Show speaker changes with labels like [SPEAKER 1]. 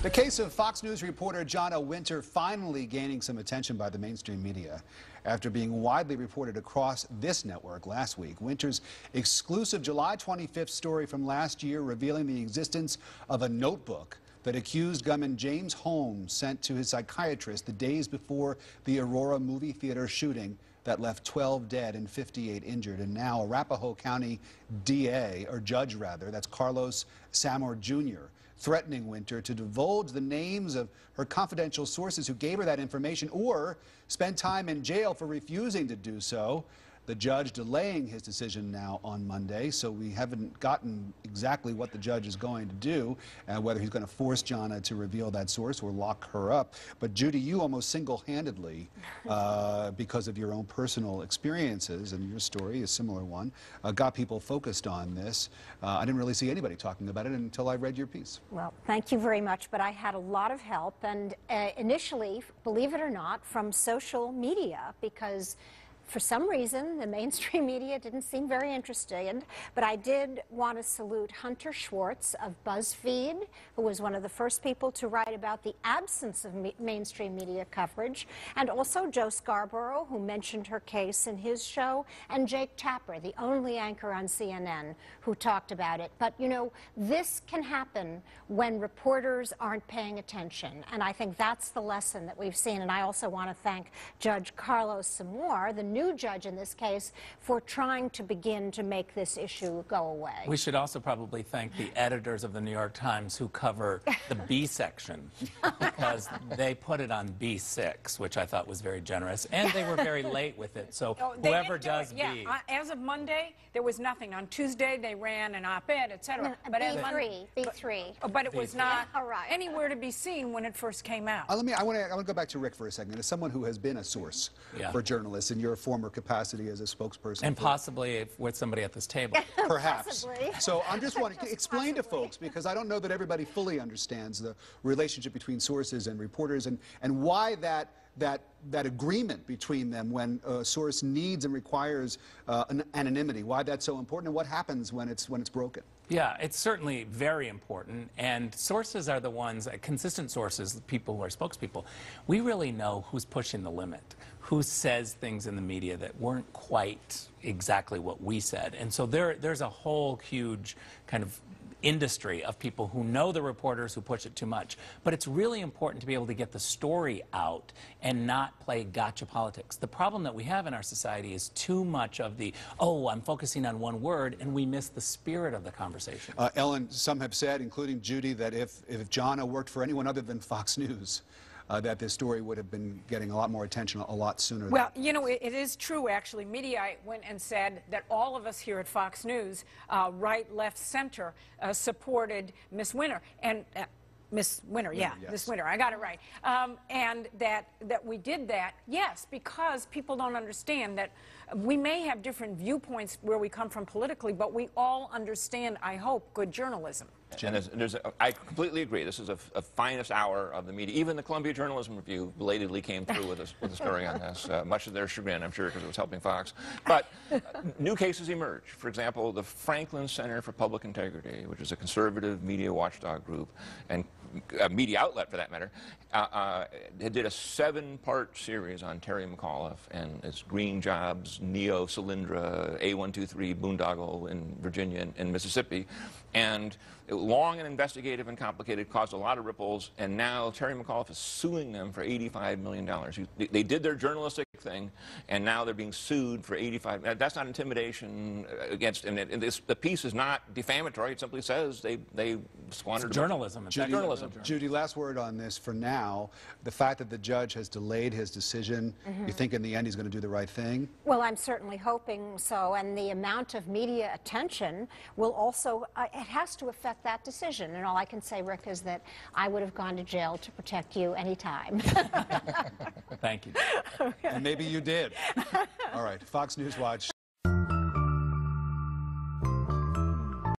[SPEAKER 1] The case of Fox News reporter Jana Winter finally gaining some attention by the mainstream media. After being widely reported across this network last week, Winter's exclusive July 25th story from last year revealing the existence of a notebook that accused gunman James Holmes sent to his psychiatrist the days before the Aurora movie theater shooting that left 12 dead and 58 injured. And now Arapahoe County DA, or judge rather, that's Carlos Samor Jr., threatening Winter to divulge the names of her confidential sources who gave her that information or spend time in jail for refusing to do so. The judge delaying his decision now on Monday, so we haven't gotten exactly what the judge is going to do, whether he's going to force Jana to reveal that source or lock her up. But Judy, you almost single-handedly, because of your own personal experiences, and your story, a similar one, got people focused on this. I didn't really see anybody talking about it until I read your piece.
[SPEAKER 2] Well, thank you very much, but I had a lot of help, and initially, believe it or not, from social media, because for some reason, the mainstream media didn't seem very interested, but I did want to salute Hunter Schwartz of BuzzFeed, who was one of the first people to write about the absence of mainstream media coverage, and also Joe Scarborough, who mentioned her case in his show, and Jake Tapper, the only anchor on CNN, who talked about it. But, you know, this can happen when reporters aren't paying attention, and I think that's the lesson that we've seen. And I also want to thank Judge Carlos Samor, the new judge in this case, for trying to begin to make this issue go away.
[SPEAKER 3] We should also probably thank the editors of the New York Times who cover the B section, because they put it on B6, which I thought was very generous, and they were very late with it. So whoever does B.
[SPEAKER 4] As of Monday, there was nothing. On Tuesday, they ran an op-ed, etc. But
[SPEAKER 2] B3.
[SPEAKER 4] But it was not anywhere to be seen when it first came out.
[SPEAKER 1] I want to go back to Rick for a second. As someone who has been a source for journalists in your former capacity as a spokesperson.
[SPEAKER 3] And possibly with somebody at this table.
[SPEAKER 1] Perhaps. So I'm just wanting to explain to folks, because I don't know that everybody fully understands the relationship between sources and reporters, and why that agreement between them when a source needs and requires anonymity, why that's so important, and what happens when it's broken.
[SPEAKER 3] Yeah, it's certainly very important, and sources are the ones, consistent sources, people who are spokespeople, we really know who's pushing the limit, who says things in the media that weren't quite exactly what we said. And so there's a whole huge kind of industry of people who know the reporters who push it too much. But it's really important to be able to get the story out and not play gotcha politics. The problem that we have in our society is too much of the, oh, I'm focusing on one word, and we miss the spirit of the conversation.
[SPEAKER 1] Ellen, some have said, including Judy, that if Jana worked for anyone other than Fox News, that this story would have been getting a lot more attention a lot sooner.
[SPEAKER 4] Well, you know, it is true, actually. Media went and said that all of us here at Fox News, right, left, center, supported Miss Winter. And Miss Winter,
[SPEAKER 1] yes.
[SPEAKER 4] Miss Winter, I got it right. And that we did that, yes, because people don't understand that we may have different viewpoints where we come from politically, but we all understand, I hope, good journalism.
[SPEAKER 5] And I completely agree. This is a finest hour of the media. Even the Columbia Journalism Review belatedly came through with a story on this, much to their chagrin, I'm sure, because it was helping Fox. But new cases emerge. For example, the Franklin Center for Public Integrity, which is a conservative media watchdog group, and a media outlet for that matter, did a 7-part series on Terry McAuliffe and his green jobs, Neo Solyndra, A123 boondoggle in Virginia and Mississippi. And long and investigative and complicated, caused a lot of ripples, and now Terry McAuliffe is suing them for $85 million. They did their journalistic thing, and now they're being sued for $85 million. That's not intimidation against, and the piece is not defamatory. It simply says they squandered
[SPEAKER 3] journalism.
[SPEAKER 5] Journalism.
[SPEAKER 1] Judy, last word on this for now. The fact that the judge has delayed his decision, you think in the end he's going to do the right thing?
[SPEAKER 2] Well, I'm certainly hoping so, and the amount of media attention will also, it has to affect that decision. And all I can say, Rick, is that I would have gone to jail to protect you anytime.
[SPEAKER 3] Thank you.
[SPEAKER 1] And maybe you did. All right, Fox News Watch.